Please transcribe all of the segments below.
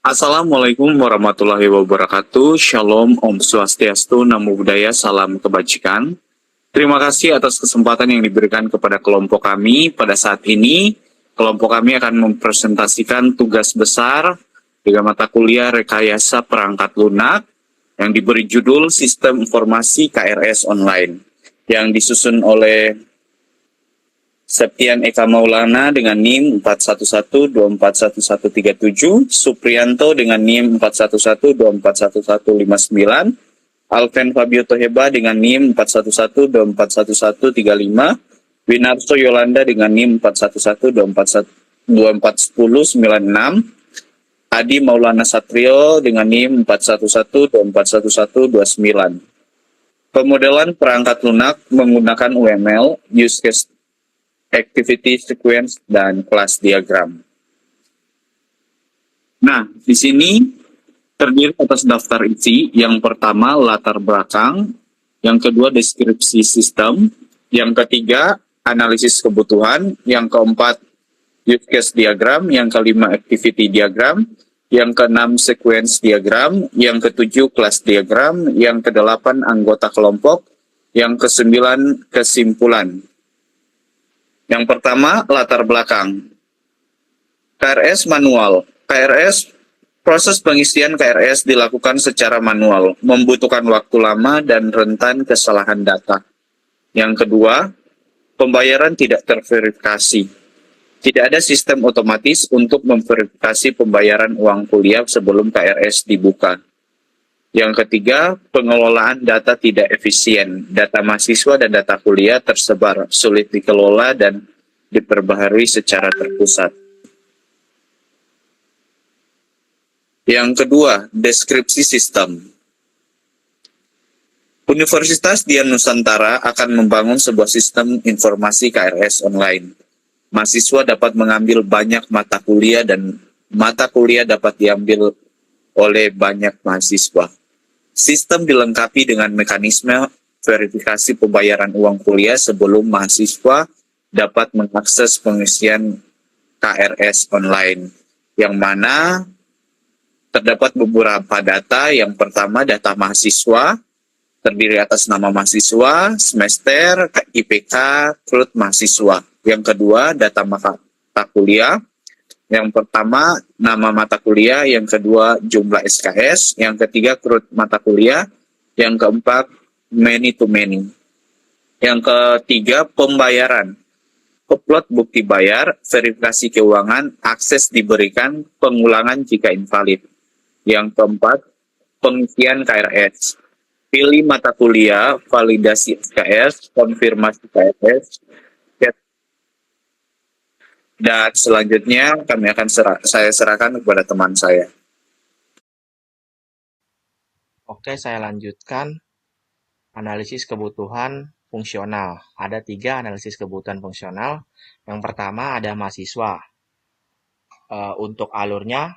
Assalamualaikum warahmatullahi wabarakatuh. Shalom, Om Swastiastu, Namo Buddhaya, Salam Kebajikan. Terima kasih atas kesempatan yang diberikan kepada kelompok kami. Pada saat ini, kelompok kami akan mempresentasikan tugas besar dengan mata kuliah Rekayasa Perangkat Lunak yang diberi judul Sistem Informasi KRS Online yang disusun oleh Septian Eka Maulana dengan NIM 411241137, Supriyanto dengan NIM 411241159, Alven Fabio Toheba dengan NIM 411241135, Winarso Yolanda dengan NIM 411241096, Adi Maulana Satrio dengan NIM 411241129. Pemodelan perangkat lunak menggunakan UML, use case activity sequence, dan kelas diagram. Nah, di sini terdiri atas daftar isi. Yang pertama, latar belakang. Yang kedua, deskripsi sistem. Yang ketiga, analisis kebutuhan. Yang keempat, use case diagram. Yang kelima, activity diagram. Yang keenam, sequence diagram. Yang ketujuh, kelas diagram. Yang kedelapan, anggota kelompok. Yang kesembilan, kesimpulan. Yang pertama, latar belakang. KRS manual. Proses pengisian KRS dilakukan secara manual, membutuhkan waktu lama dan rentan kesalahan data. Yang kedua, pembayaran tidak terverifikasi. Tidak ada sistem otomatis untuk memverifikasi pembayaran uang kuliah sebelum KRS dibuka. Yang ketiga, pengelolaan data tidak efisien. Data mahasiswa dan data kuliah tersebar, sulit dikelola dan diperbaharui secara terpusat. Yang kedua, deskripsi sistem. Universitas Dian Nusantara akan membangun sebuah sistem informasi KRS online. Mahasiswa dapat mengambil banyak mata kuliah dan mata kuliah dapat diambil oleh banyak mahasiswa. Sistem dilengkapi dengan mekanisme verifikasi pembayaran uang kuliah sebelum mahasiswa dapat mengakses pengisian KRS online, yang mana terdapat beberapa data. Yang pertama, data mahasiswa, terdiri atas nama mahasiswa, semester, IPK, KRUT mahasiswa. Yang kedua, data mata kuliah. Yang pertama, nama mata kuliah. Yang kedua, jumlah SKS. Yang ketiga, KRUT mata kuliah. Yang keempat, many to many. Yang ketiga, pembayaran. Upload bukti bayar, verifikasi keuangan, akses diberikan, pengulangan jika invalid. Yang keempat, pengisian KRS. Pilih mata kuliah, validasi SKS, konfirmasi KRS, dan selanjutnya saya serahkan kepada teman saya. Oke, saya lanjutkan analisis kebutuhan fungsional. Ada 3 analisis kebutuhan fungsional. Yang pertama ada mahasiswa. Untuk alurnya,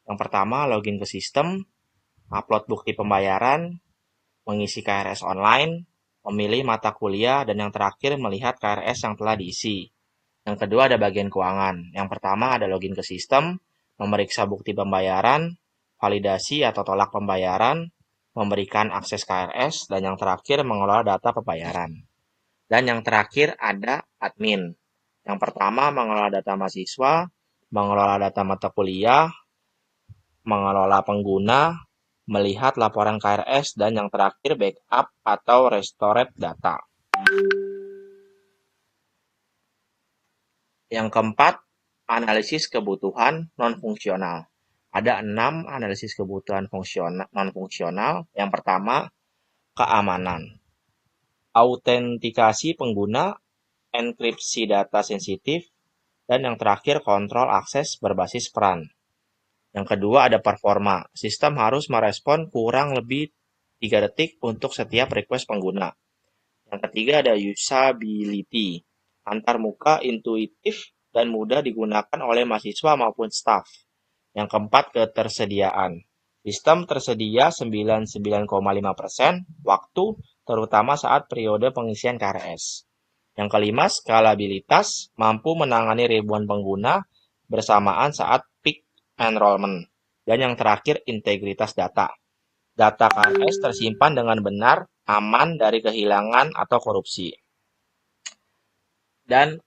yang pertama login ke sistem, upload bukti pembayaran, mengisi KRS online, memilih mata kuliah, dan yang terakhir melihat KRS yang telah diisi. Yang kedua ada bagian keuangan. Yang pertama ada login ke sistem, memeriksa bukti pembayaran, validasi atau tolak pembayaran, memberikan akses KRS, dan yang terakhir mengelola data pembayaran. Dan yang terakhir ada admin. Yang pertama mengelola data mahasiswa, mengelola data mata kuliah, mengelola pengguna, melihat laporan KRS, dan yang terakhir backup atau restored data. Yang keempat, analisis kebutuhan non-fungsional. Ada 6 analisis kebutuhan non-fungsional. Yang pertama, keamanan. Autentikasi pengguna, enkripsi data sensitif, dan yang terakhir kontrol akses berbasis peran. Yang kedua ada performa. Sistem harus merespon kurang lebih 3 detik untuk setiap request pengguna. Yang ketiga ada usability. Antarmuka, intuitif, dan mudah digunakan oleh mahasiswa maupun staf. Yang keempat, ketersediaan. Sistem tersedia 99,5% waktu, terutama saat periode pengisian KRS. Yang kelima, skalabilitas, mampu menangani ribuan pengguna bersamaan saat peak enrollment. Dan yang terakhir, integritas data. Data KRS tersimpan dengan benar, aman dari kehilangan atau korupsi. Dan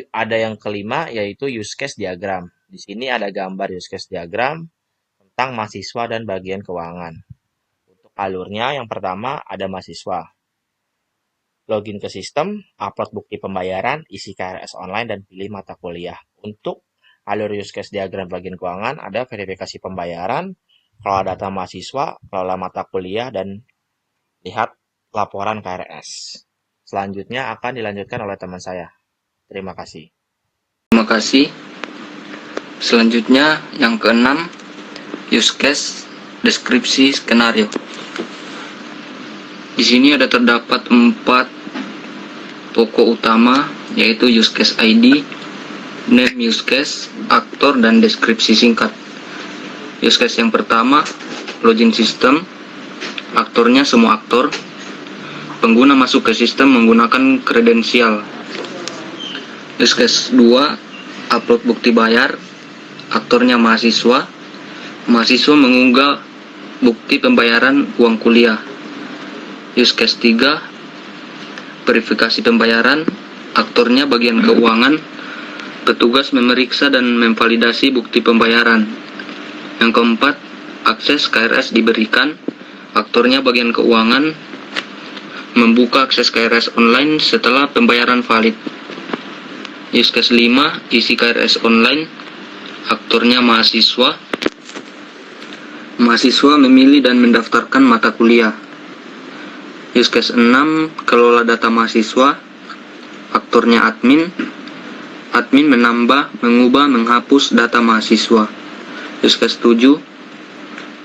ada yang kelima, yaitu use case diagram. Di sini ada gambar use case diagram tentang mahasiswa dan bagian keuangan. Untuk alurnya, yang pertama ada mahasiswa. Login ke sistem, upload bukti pembayaran, isi KRS online, dan pilih mata kuliah. Untuk alur use case diagram bagian keuangan, ada verifikasi pembayaran, kelola data mahasiswa, kelola mata kuliah, dan lihat laporan KRS. Selanjutnya akan dilanjutkan oleh teman saya. Terima kasih. Terima kasih. Selanjutnya yang keenam, use case, deskripsi, skenario. Di sini ada terdapat 4 pokok utama, yaitu use case ID, name use case, aktor, dan deskripsi singkat. Use case yang pertama, login sistem, aktornya semua aktor. Pengguna masuk ke sistem menggunakan kredensial. Use case 2, upload bukti bayar, aktornya mahasiswa. Mahasiswa mengunggah bukti pembayaran uang kuliah. Use case 3, verifikasi pembayaran, aktornya bagian keuangan. Petugas memeriksa dan memvalidasi bukti pembayaran. Yang keempat, akses KRS diberikan, aktornya bagian keuangan. Membuka akses KRS online setelah pembayaran valid. Use case 5, isi KRS online, aktornya mahasiswa. Mahasiswa memilih dan mendaftarkan mata kuliah. Use case 6, kelola data mahasiswa, aktornya admin. Admin menambah, mengubah, menghapus data mahasiswa. Use case 7,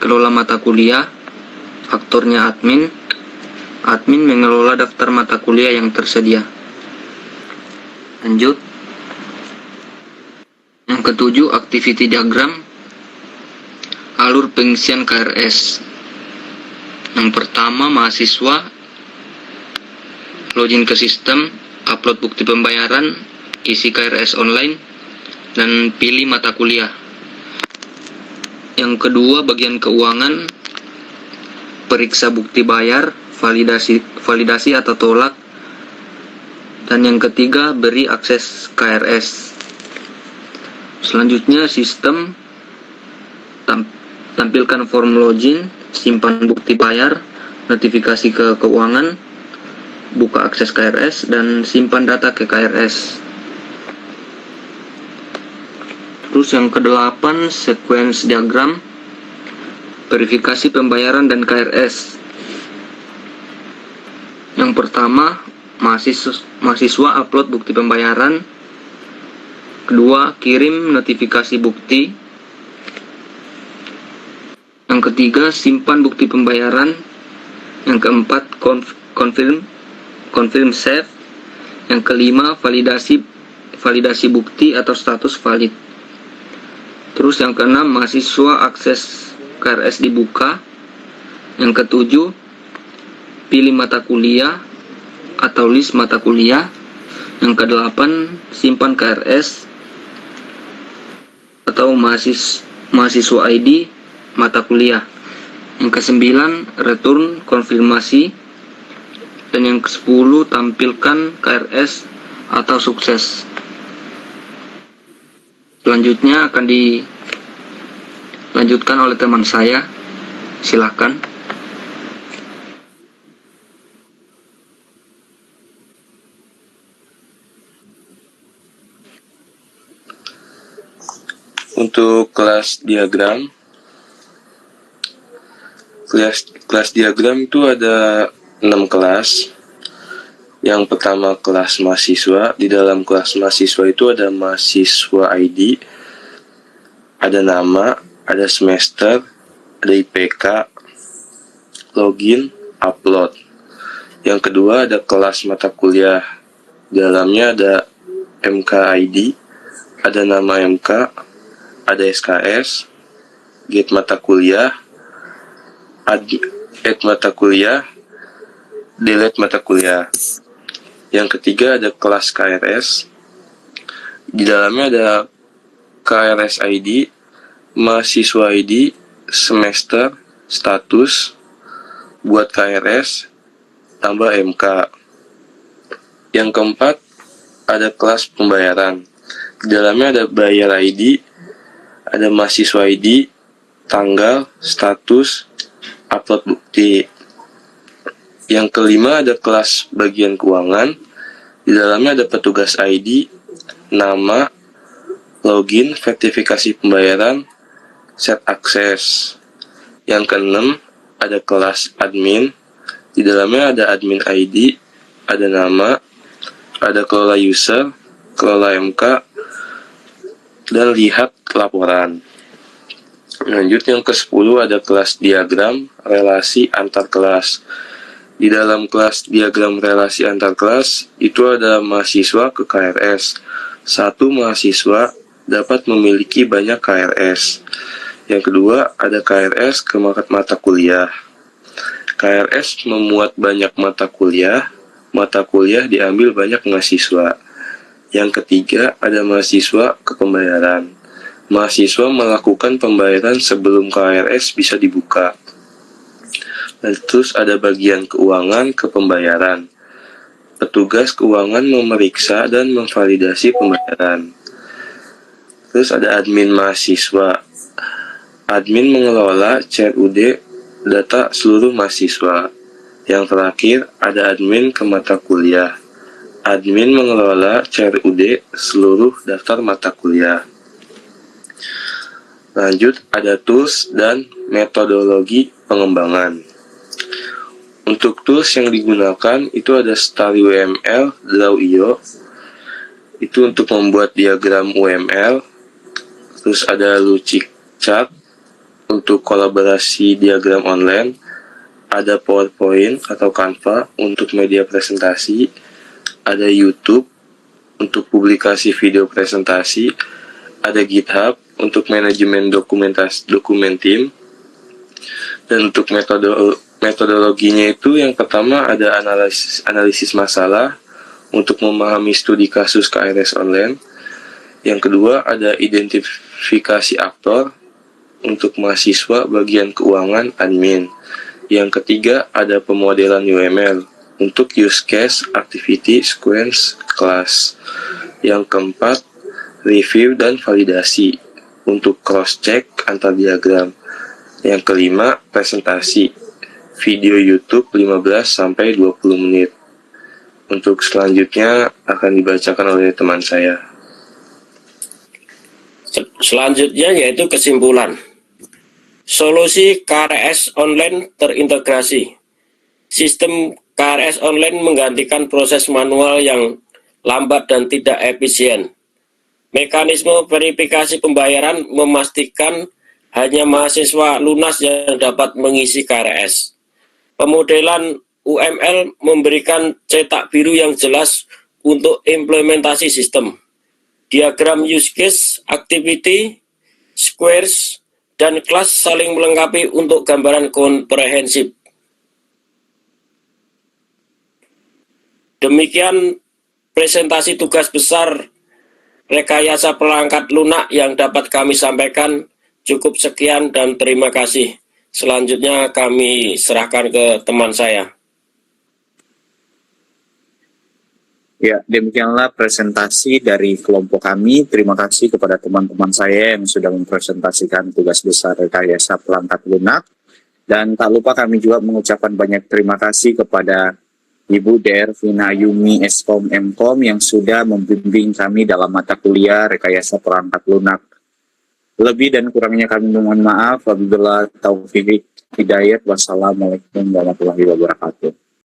kelola mata kuliah, aktornya admin. Admin mengelola daftar mata kuliah yang tersedia. Lanjut. Yang ketujuh, activity diagram, alur pengisian KRS. Yang pertama, mahasiswa login ke sistem, upload bukti pembayaran, isi KRS online, dan pilih mata kuliah. Yang kedua, bagian keuangan, periksa bukti bayar, validasi atau tolak. Dan yang ketiga, beri akses KRS. Selanjutnya, sistem, tampilkan form login, simpan bukti bayar, notifikasi ke keuangan, buka akses KRS, dan simpan data ke KRS. Terus yang ke-8, sequence diagram, verifikasi pembayaran dan KRS. Yang pertama, mahasiswa upload bukti pembayaran. Kedua, kirim notifikasi bukti. Yang ketiga, simpan bukti pembayaran. Yang keempat, confirm save. Yang kelima, validasi bukti atau status valid. Terus yang keenam, mahasiswa akses KRS dibuka. Yang ketujuh, pilih mata kuliah atau list mata kuliah. Yang kedelapan, simpan KRS atau mahasiswa ID mata kuliah. Yang ke-9, return konfirmasi. Dan yang ke-10, tampilkan KRS atau sukses. Selanjutnya akan dilanjutkan oleh teman saya. Silakan. Untuk kelas diagram itu ada 6 kelas. Yang pertama kelas mahasiswa. Di dalam kelas mahasiswa itu ada mahasiswa ID, ada nama, ada semester, ada IPK, login, upload. Yang kedua ada kelas mata kuliah. Di dalamnya ada MK ID, ada nama MK, ada SKS, get mata kuliah, add mata kuliah, delete mata kuliah. Yang ketiga ada kelas KRS. Di dalamnya ada KRS ID, mahasiswa ID, semester, status, buat KRS, tambah MK. Yang keempat, ada kelas pembayaran. Di dalamnya ada bayar ID, ada mahasiswa ID, tanggal, status, upload bukti. Yang kelima ada kelas bagian keuangan. Di dalamnya ada petugas ID, nama, login, verifikasi pembayaran, set akses. Yang keenam ada kelas admin. Di dalamnya ada admin ID, ada nama, ada kelola user, kelola MK, dan lihat laporan. Lanjut yang ke-10 ada kelas diagram relasi antar kelas. Di dalam kelas diagram relasi antar kelas itu ada mahasiswa ke KRS. Satu mahasiswa dapat memiliki banyak KRS. Yang kedua ada KRS ke mata kuliah. KRS memuat banyak mata kuliah diambil banyak mahasiswa. Yang ketiga ada mahasiswa ke pembayaran. Mahasiswa melakukan pembayaran sebelum KRS bisa dibuka. Dan terus ada bagian keuangan ke pembayaran. Petugas keuangan memeriksa dan memvalidasi pembayaran. Terus ada admin mahasiswa. Admin mengelola CRUD data seluruh mahasiswa. Yang terakhir ada admin ke mata kuliah. Admin mengelola CRUD seluruh daftar mata kuliah. Lanjut ada tools dan metodologi pengembangan. Untuk tools yang digunakan itu ada Stari UML, Draw.io, itu untuk membuat diagram UML. Terus ada Lucid Chart untuk kolaborasi diagram online. Ada PowerPoint atau Canva untuk media presentasi. Ada YouTube untuk publikasi video presentasi. Ada GitHub untuk manajemen dokumen tim. Dan untuk metodologinya itu yang pertama ada analisis masalah untuk memahami studi kasus KRS online. Yang kedua ada identifikasi aktor untuk mahasiswa bagian keuangan admin. Yang ketiga ada pemodelan UML untuk use case, activity, sequence, class. Yang keempat review dan validasi untuk cross check antar diagram. Yang kelima presentasi video YouTube 15-20 menit. Untuk selanjutnya akan dibacakan oleh teman saya. Selanjutnya yaitu kesimpulan. Solusi KRS online terintegrasi. Sistem KRS online menggantikan proses manual yang lambat dan tidak efisien. Mekanisme verifikasi pembayaran memastikan hanya mahasiswa lunas yang dapat mengisi KRS. Pemodelan UML memberikan cetak biru yang jelas untuk implementasi sistem. Diagram use case, activity, squares, dan kelas saling melengkapi untuk gambaran komprehensif. Demikian presentasi tugas besar rekayasa perangkat lunak yang dapat kami sampaikan. Cukup sekian dan terima kasih. Selanjutnya kami serahkan ke teman saya. Ya, demikianlah presentasi dari kelompok kami. Terima kasih kepada teman-teman saya yang sudah mempresentasikan tugas besar rekayasa perangkat lunak. Dan tak lupa kami juga mengucapkan banyak terima kasih kepada Ibu Dervina Yumi Eskom Mkom yang sudah membimbing kami dalam mata kuliah rekayasa perangkat lunak. Lebih dan kurangnya kami mohon maaf. Wabillahi taufiq hidayah. Wassalamualaikum warahmatullahi wabarakatuh.